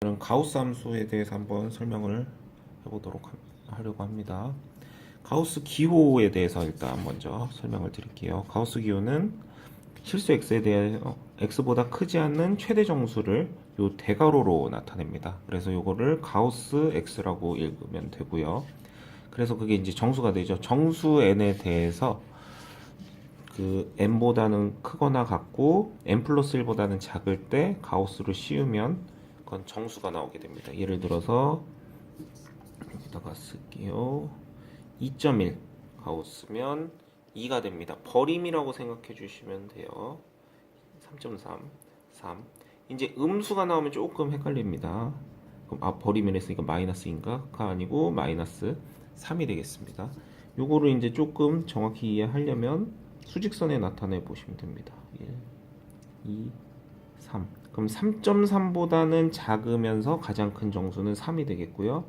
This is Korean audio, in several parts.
저는 가우스 함수에 대해서 한번 설명을 해보도록 하려고 합니다. 가우스 기호에 대해서 일단 먼저 설명을 드릴게요. 가우스 기호는 실수 x에 대해 x보다 크지 않는 최대 정수를 요 대괄호로 나타냅니다. 그래서 요거를 가우스 x라고 읽으면 되고요. 그래서 그게 이제 정수가 되죠. 정수 n에 대해서 그 n보다는 크거나 같고 n 플러스 1보다는 작을 때 가우스를 씌우면 그건 정수가 나오게 됩니다. 예를 들어서 여기다가 쓸게요. 2.1 가우스면 2가 됩니다. 버림이라고 생각해 주시면 돼요. 3.3 3 이제 음수가 나오면 조금 헷갈립니다. 그럼 버림을 했으니까 마이너스인가가 아니고 마이너스 3이 되겠습니다. 요거를 이제 조금 정확히 이해하려면 수직선에 나타내 보시면 됩니다. 1, 2, 3. 그럼 3.3보다는 작으면서 가장 큰 정수는 3이 되겠고요.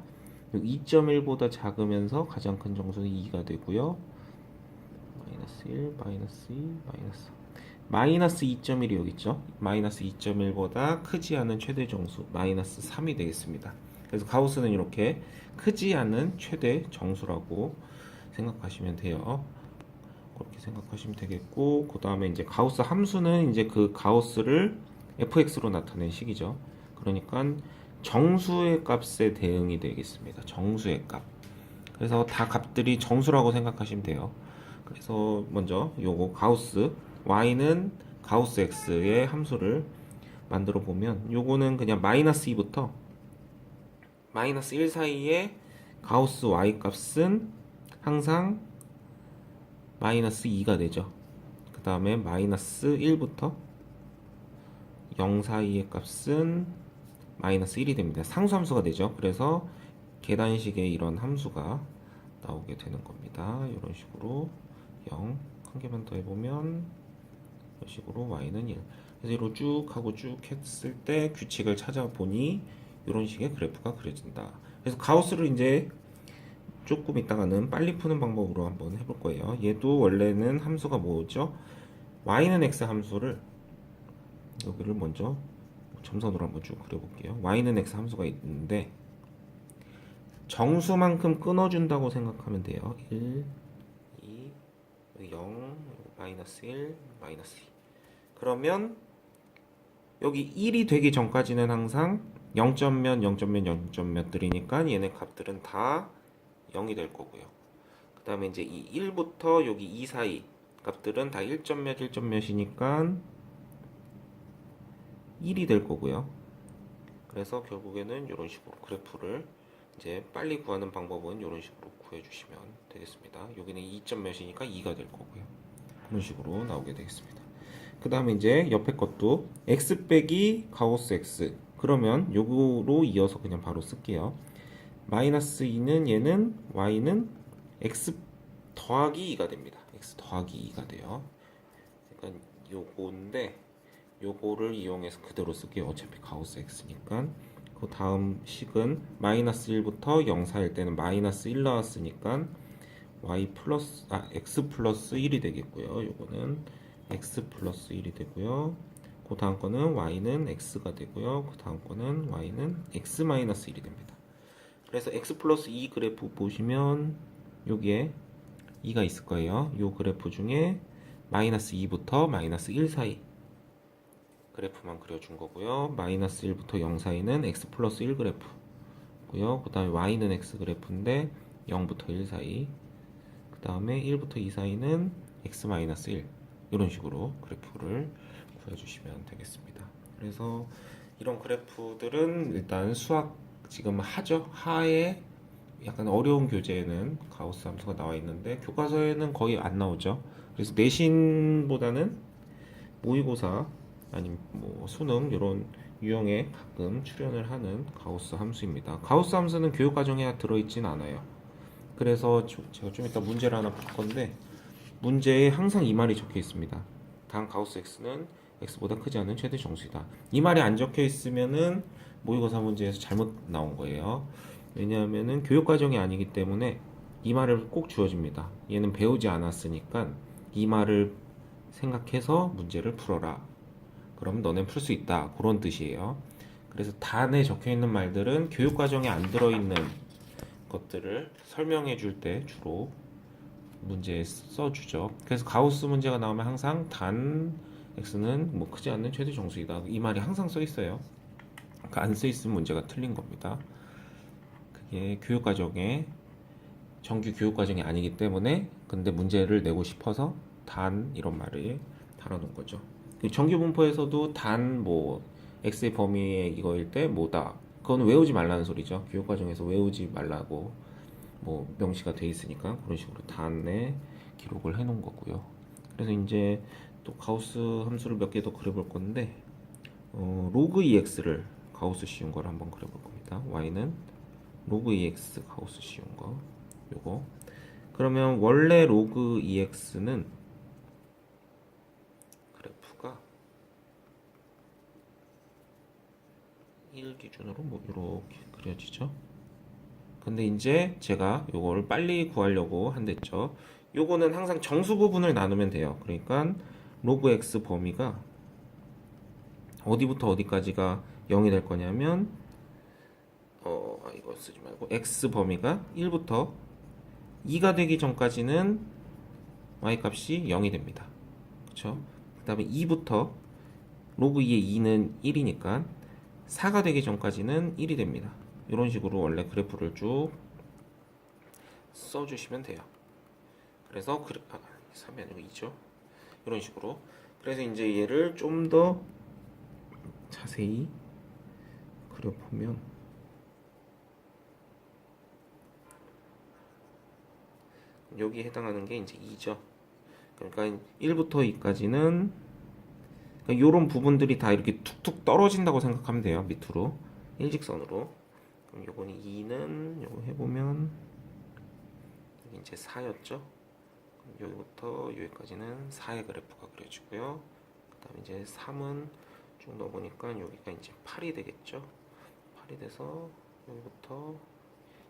2.1보다 작으면서 가장 큰 정수는 2가 되고요. 마이너스 1, 마이너스 2, 마이너스 마이너스 2.1이 여기 있죠. 마이너스 2.1보다 크지 않은 최대 정수 마이너스 3이 되겠습니다. 그래서 가우스는 이렇게 크지 않은 최대 정수라고 생각하시면 돼요. 그렇게 생각하시면 되겠고, 그 다음에 이제 가우스 함수는 이제 그 가우스를 fx로 나타낸 식이죠. 그러니까 정수의 값에 대응이 되겠습니다. 정수의 값. 그래서 다 값들이 정수라고 생각하시면 돼요. 그래서 먼저 요거 가우스 y는 가우스 x의 함수를 만들어 보면 요거는 그냥 마이너스 2부터 마이너스 1 사이에 가우스 y 값은 항상 마이너스 2가 되죠. 그 다음에 마이너스 1부터 0 사이의 값은 마이너스 1이 됩니다. 상수함수가 되죠. 그래서 계단식의 이런 함수가 나오게 되는 겁니다. 이런 식으로 0, 한 개만 더 해보면 이런 식으로 y는 1. 그래서 이로 쭉 하고 쭉 했을 때 규칙을 찾아보니 이런 식의 그래프가 그려진다. 그래서 가우스를 이제 조금 이따가는 빨리 푸는 방법으로 한번 해볼 거예요. 얘도 원래는 함수가 뭐죠? y는 x 함수를 여기를 먼저 점선으로 한번 쭉 그려볼게요. y는 x 함수가 있는데 정수만큼 끊어준다고 생각하면 돼요. 1, 2, 0, 마이너스 1, 마이너스 2. 그러면 여기 1이 되기 전까지는 항상 0점 몇, 0점 몇, 0점 몇들이니까 얘네 값들은 다 0이 될 거고요. 그 다음에 이제 이 1부터 여기 2 사이 값들은 다 1점 몇, 1점 몇이니까 1이 될 거고요. 그래서 결국에는 이런 식으로 그래프를 이제 빨리 구하는 방법은 이런 식으로 구해주시면 되겠습니다. 여기는 2점 몇이니까 2가 될 거고요. 그런 식으로 나오게 되겠습니다. 그 다음에 이제 옆에 것도 x 빼기 가우스 x 그러면 요거로 이어서 그냥 바로 쓸게요. 마이너스 2는 얘는 y는 x 더하기 2가 됩니다. x 더하기 2가 돼요. 그러니까 요건데 요거를 이용해서 그대로 쓸게요. 어차피 가우스 x니까. 그 다음 식은 마이너스 1부터 0 사이일 때는 마이너스 1 나왔으니까 x 플러스 1이 되겠고요. 요거는 x 플러스 1이 되고요. 그 다음 거는 y는 x가 되고요. 그 다음 거는 y는 x 마이너스 1이 됩니다. 그래서 x 플러스 2 그래프 보시면 여기에 2가 있을 거예요. 이 그래프 중에 마이너스 2부터 마이너스 1 사이 그래프만 그려준 거고요. 마이너스 1부터 0 사이는 x 플러스 1 그래프고요. 그 다음에 y는 x 그래프인데 0부터 1 사이 그 다음에 1부터 2 사이는 x 마이너스 1 이런 식으로 그래프를 구해주시면 되겠습니다. 그래서 이런 그래프들은 일단 수학 지금 하죠. 하에 약간 어려운 교재에는 가우스 함수가 나와 있는데 교과서에는 거의 안 나오죠. 그래서 내신보다는 모의고사 아니면 뭐 수능 이런 유형에 가끔 출연을 하는 가우스 함수입니다. 가우스 함수는 교육과정에 들어있진 않아요. 그래서 제가 좀 이따 문제를 하나 볼 건데 문제에 항상 이 말이 적혀 있습니다. 단 가우스 x는 x보다 크지 않은 최대 정수이다. 이 말이 안 적혀 있으면은 모의고사 문제에서 잘못 나온 거예요. 왜냐하면은 교육과정이 아니기 때문에 이 말을 꼭 주어집니다. 얘는 배우지 않았으니까 이 말을 생각해서 문제를 풀어라. 그럼 너넨 풀 수 있다. 그런 뜻이에요. 그래서 단에 적혀 있는 말들은 교육 과정에 안 들어 있는 것들을 설명해 줄 때 주로 문제에 써주죠. 그래서 가우스 문제가 나오면 항상 단 x는 뭐 크지 않는 최대 정수이다. 이 말이 항상 써 있어요. 그러니까 안 써 있으면 문제가 틀린 겁니다. 그게 교육 과정에 정규 교육 과정이 아니기 때문에 근데 문제를 내고 싶어서 단 이런 말을 달아놓은 거죠. 정규 분포에서도 단 뭐 x의 범위의 이거일 때 뭐다. 그건 외우지 말라는 소리죠. 교육 과정에서 외우지 말라고 뭐 명시가 돼 있으니까 그런 식으로 단에 기록을 해 놓은 거고요. 그래서 이제 또 가우스 함수를 몇 개 더 그려볼 건데 로그 ex를 가우스 씌운 걸 한번 그려볼 겁니다. y는 로그 ex 가우스 씌운 거 요거. 그러면 원래 로그 ex는 그래프가 1 기준으로 뭐 이렇게 그려지죠. 근데 이제 제가 요거를 빨리 구하려고 한댔죠. 요거는 항상 정수 부분을 나누면 돼요. 그러니까 로그 x 범위가 어디부터 어디까지가 0이 될 거냐면 이거 쓰지 말고 x 범위가 1부터 2가 되기 전까지는 y 값이 0이 됩니다. 그렇죠? 그다음에 2부터 로그 2의 2는 1이니까 4가 되기 전까지는 1이 됩니다. 이런 식으로 원래 그래프를 쭉 써주시면 돼요. 그래서 3이 아니고 2죠. 이런 식으로. 그래서 이제 얘를 좀 더 자세히 그려보면 여기에 해당하는 게 이제 2죠. 그러니까 1부터 2까지는 이런 부분들이 다 이렇게 툭툭 떨어진다고 생각하면 돼요. 밑으로 일직선으로. 그럼 요거는 2는 요거 해보면 여기 이제 4였죠. 여기부터 여기까지는 4의 그래프가 그려지고요. 그 다음에 이제 3은 쭉 넣어보니까 여기가 이제 8이 되겠죠. 8이 돼서 여기부터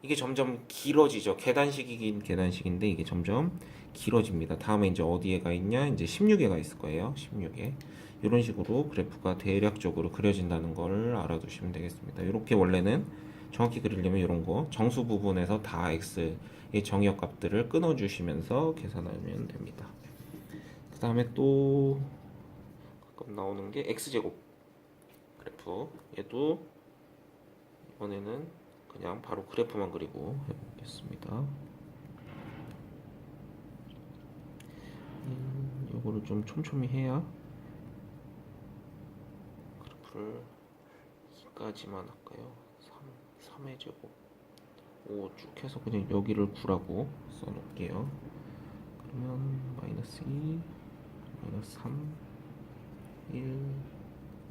이게 점점 길어지죠. 계단식이긴 계단식인데 이게 점점 길어집니다. 다음에 이제 어디에가 있냐? 이제 16에가 있을 거예요. 16에. 이런 식으로 그래프가 대략적으로 그려진다는 걸 알아두시면 되겠습니다. 이렇게 원래는 정확히 그리려면 이런 거 정수 부분에서 다 x의 정의역 값들을 끊어주시면서 계산하면 됩니다. 그 다음에 또 가끔 나오는 게 x제곱 그래프. 얘도 이번에는 그냥 바로 그래프만 그리고 해보겠습니다. 요거를 좀 촘촘히 해야 그래프를 2까지만 할까요? 3의 제곱 5 쭉 해서 그냥 여기를 9라고 써놓을게요. 그러면 마이너스 2, 마이너스 3, 1,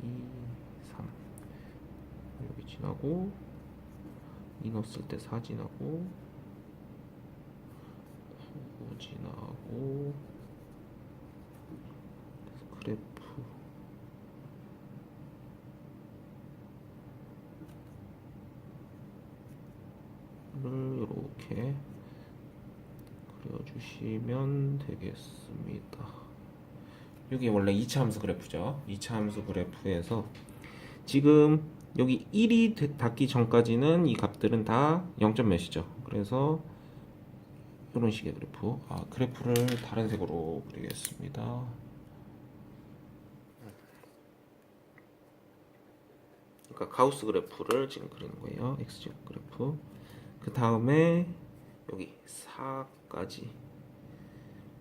2, 3 여기 지나고 2 넣었을 때 4 지나고 9 지나고 그래프 를 이렇게 그려주시면 되겠습니다. 이게 원래 2차 함수 그래프죠. 2차 함수 그래프에서 지금 여기 1이 닿기 전까지는 이 값들은 다 0점 몇이죠. 그래서 이런 식의 그래프. 그래프를 다른 색으로 그리겠습니다. 그러니까 가우스 그래프를 지금 그리는 거예요. x제곱 그래프. 그 다음에 여기 4까지.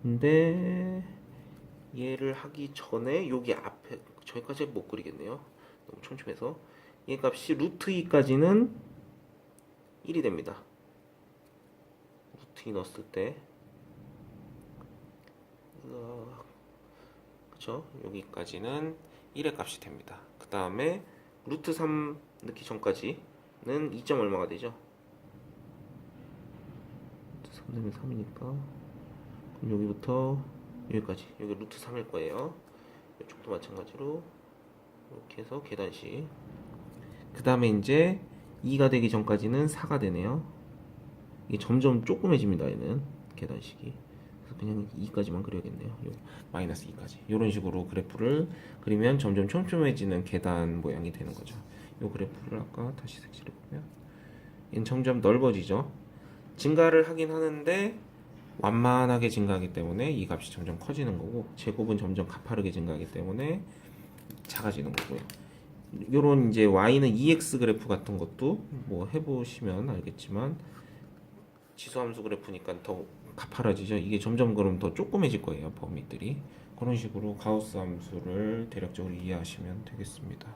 근데 얘를 하기 전에 여기 앞에 저기까지 못 그리겠네요. 너무 촘촘해서 얘 값이 루트 2까지는 1이 됩니다. 루트 2 넣었을 때 그쵸? 여기까지는 1의 값이 됩니다. 그 다음에 루트 3 넣기 전까지는 2점 얼마가 되죠? 3 넣으면 3이니까 그럼 여기부터 여기까지 여기 루트 3일 거예요. 이쪽도 마찬가지로 이렇게 해서 계단식. 그 다음에 이제 2가 되기 전까지는 4가 되네요. 이게 점점 조그매집니다. 얘는 계단식이. 그래서 그냥 2까지만 그려야겠네요. 마이너스 2까지. 이런 식으로 그래프를 그리면 점점 촘촘해지는 계단 모양이 되는 거죠. 요 그래프를 아까 다시 색칠해 보면 얘는 점점 넓어지죠. 증가를 하긴 하는데 완만하게 증가하기 때문에 이 값이 점점 커지는 거고, 제곱은 점점 가파르게 증가하기 때문에 작아지는 거고요. 요런 이제 y는 EX 그래프 같은 것도 뭐 해보시면 알겠지만 지수함수 그래프니까 더 가파라지죠. 이게 점점 그럼 더 조그매질 거예요, 범위들이. 그런 식으로 가우스 함수를 대략적으로 이해하시면 되겠습니다.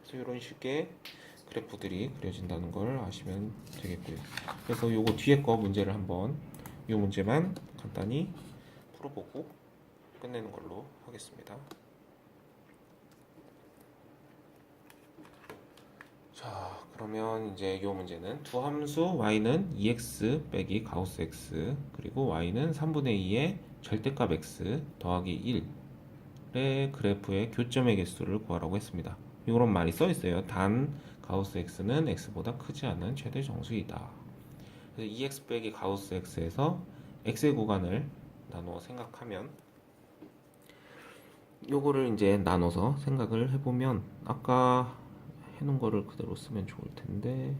그래서 이런 식의 그래프들이 그려진다는 걸 아시면 되겠고요. 그래서 요거 뒤에 거 문제를 한번, 요 문제만 간단히 풀어보고 끝내는 걸로 하겠습니다. 자, 그러면 이제 요 문제는 두 함수 y는 2x 빼기 가우스 x, 그리고 y는 3분의 2의 절대값 x 더하기 1의 그래프의 교점의 개수를 구하라고 했습니다. 이런 말이 써 있어요. 단 가우스 x는 x보다 크지 않은 최대 정수이다. 그래서 2x 빼기 가우스 x에서 x의 구간을 나누어 생각하면, 요거를 이제 나눠서 생각을 해보면 아까 해놓은 거를 그대로 쓰면 좋을 텐데,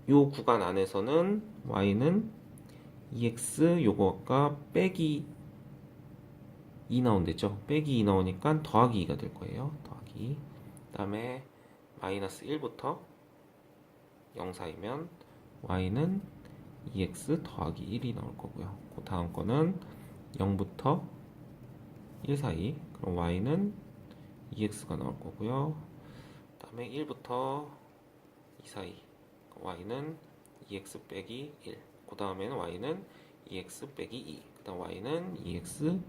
요 구간 안에서는 y는 2x 요거가 빼기 2 나온댔죠. 빼기 2 나오니까 더하기 2가 될 거예요. 더하기. 그 다음에 마이너스 1부터 0 사이면 y는 2x 더하기 1이 나올 거고요. 그 다음 거는 0부터 1 사이, 그럼 y는 2x가 나올 거고요. 그 다음에 1부터 2 사이, y는 2x 빼기 1. 그 다음에는 y는 2x 빼기 2. 그 다음 y는 2x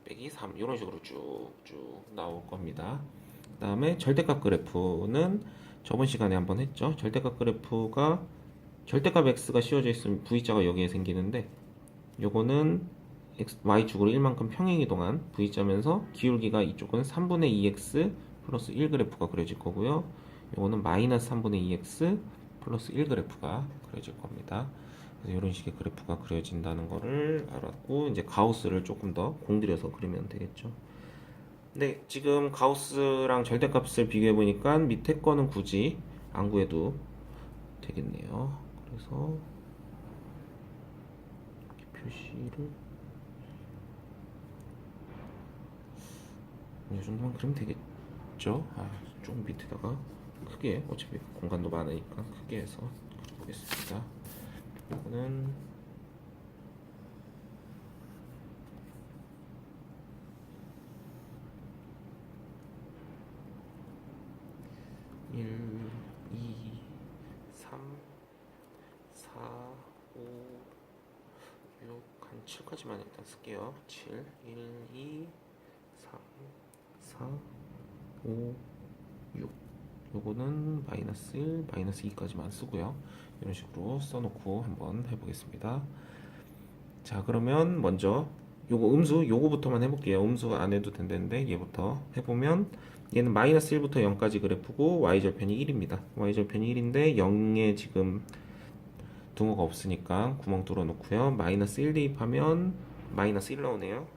빼기 3. 이런 식으로 쭉쭉 나올 겁니다. 그 다음에 절대값 그래프는 저번 시간에 한번 했죠. 절대값 그래프가 절대값 x가 씌워져 있으면 v자가 여기에 생기는데, 요거는 y축으로 1만큼 평행이동한 v자면서 기울기가 이쪽은 3분의 2x 플러스 1 그래프가 그려질 거고요. 요거는 마이너스 3분의 2x 플러스 1 그래프가 그려질 겁니다. 그래서 이런 식의 그래프가 그려진다는 거를 알았고, 이제 가우스를 조금 더 공들여서 그리면 되겠죠. 근데 지금 가우스랑 절대값을 비교해 보니까 밑에 거는 굳이 안 구해도 되겠네요. 그래서 이렇게 표시를 이 정도만 그리면 되겠죠. 조금 밑에다가 크게, 어차피 공간도 많으니까 크게 해서 그려보겠습니다. 이거는 1, 2, 3, 4, 5, 6, 한 7까지만 일단 쓸게요. 7, 1, 2, 3, 4, 5, 6. 요거는 마이너스 1, 마이너스 2까지만 쓰고요. 이런 식으로 써놓고 한번 해보겠습니다. 자, 그러면 먼저 요거 음수, 요거부터만 해볼게요. 음수 안 해도 된다는데 얘부터 해보면, 얘는 마이너스 1부터 0까지 그래프고 y절편이 1입니다. y절편이 1인데 0에 지금 등호가 없으니까 구멍 뚫어 놓고요. 마이너스 1 대입하면 마이너스 1 나오네요.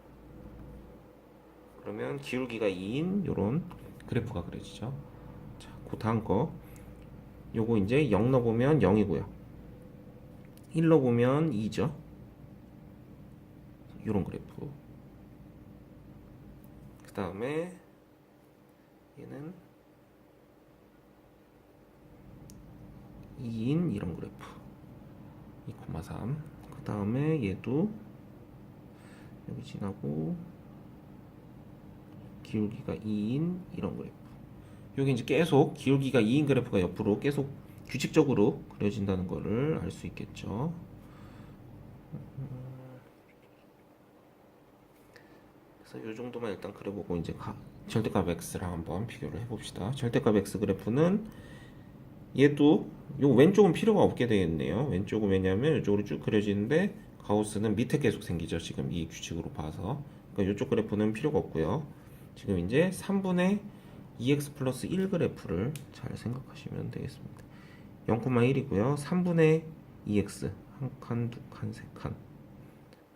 그러면 기울기가 2인 요런 그래프가 그려지죠. 자, 그 다음 거, 요거 이제 0 넣어보면 0이고요 1 넣어보면 2죠. 요런 그래프. 그 다음에 얘는 2인 이런 그래프 2,3. 그 다음에 얘도 여기 지나고 기울기가 2인 이런 그래프. 여기 이제 계속 기울기가 2인 그래프가 옆으로 계속 규칙적으로 그려진다는 거를 알 수 있겠죠. 그래서 이 정도만 일단 그려보고 이제 절대값 x랑 한번 비교를 해봅시다. 절대값 x 그래프는 얘도 요 왼쪽은 필요가 없게 되겠네요. 왼쪽은 왜냐면 이쪽으로 쭉 그려지는데 가우스는 밑에 계속 생기죠. 지금 이 규칙으로 봐서. 그러니까 이쪽 그래프는 필요가 없고요. 지금 이제 3분의 2x 플러스 1 그래프를 잘 생각하시면 되겠습니다. 0,1이고요. 3분의 2x 한 칸, 두 칸, 세 칸,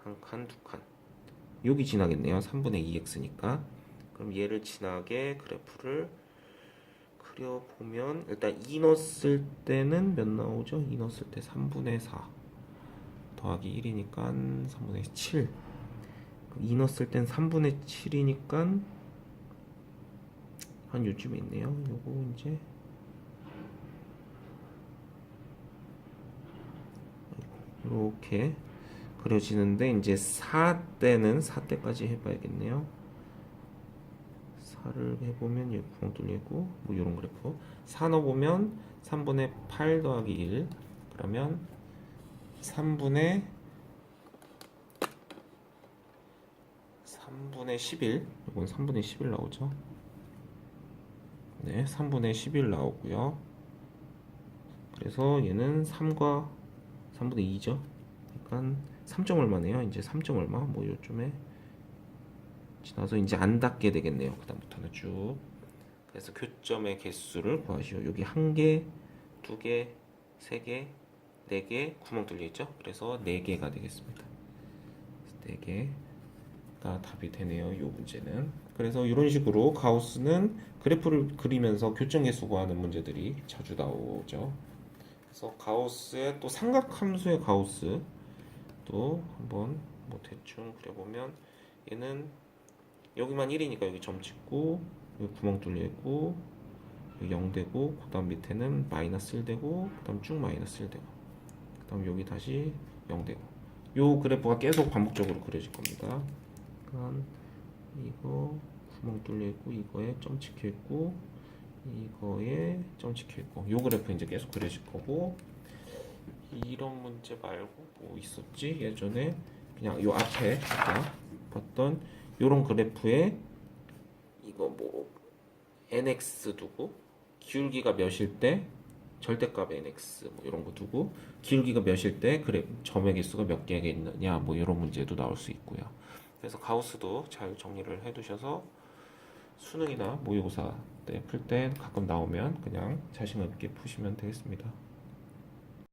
한 칸, 두 칸. 여기 지나겠네요. 3분의 2x니까. 그럼 얘를 지나게 그래프를 그려보면 일단 2 넣었을 때는 몇 나오죠? 2 넣었을 때 3분의 4 더하기 1이니까 3분의 7. 2 넣었을 땐 3분의 7이니까 한 요쯤에 있네요. 요거 이제 이렇게 그려지는데 이제 4대는 4대까지 해봐야겠네요. 4를 해보면 여기 구멍 뚫리고 뭐 이런 그래프 4 넣어보면 3분의 8 더하기 1 그러면 3분의 11 이건 3분의 11 나오죠. 네, 3분의 11 나오고요. 그래서 얘는 3과 3분의 2죠. 그러니까 3점 얼마네요. 이제 3점 얼마 뭐 요쯤에 지나서 이제 안 닿게 되겠네요. 그다음부터는 쭉. 그래서 교점의 개수를 구하시오. 여기 1개, 2개, 3개, 4개 구멍 뚫려 있죠. 그래서 4개가 되겠습니다. 4개가 답이 되네요. 이 문제는. 그래서 이런 식으로 가우스는 그래프를 그리면서 교점 개수 구하는 문제들이 자주 나오죠. 그래서 가우스의 또 삼각함수의 가우스 또 한번 뭐 대충 그려보면 얘는 여기만 1이니까 여기 점 찍고 여기 구멍 뚫려 있고 여기 0 되고 그 다음 밑에는 마이너스 1 되고 그 다음 쭉 마이너스 1 되고 그 다음 여기 다시 0 되고 요 그래프가 계속 반복적으로 그려질 겁니다. 그러니까 이거 구멍 뚫려 있고 이거에 점 찍혀 있고 이거에 점 찍혀 있고 요 그래프 이제 계속 그려질 거고 이런 문제 말고 뭐 있었지 예전에 그냥 요 앞에 아까 봤던 요런 그래프에 이거 뭐 nx 두고 기울기가 몇일 때 절대값 nx 뭐 이런 거 두고 기울기가 몇일 때 그래 점의 개수가 몇 개가 있느냐 뭐 이런 문제도 나올 수 있고요. 그래서 가우스도 잘 정리를 해두셔서 수능이나 모의고사 때 풀 때 가끔 나오면 그냥 자신감 있게 푸시면 되겠습니다.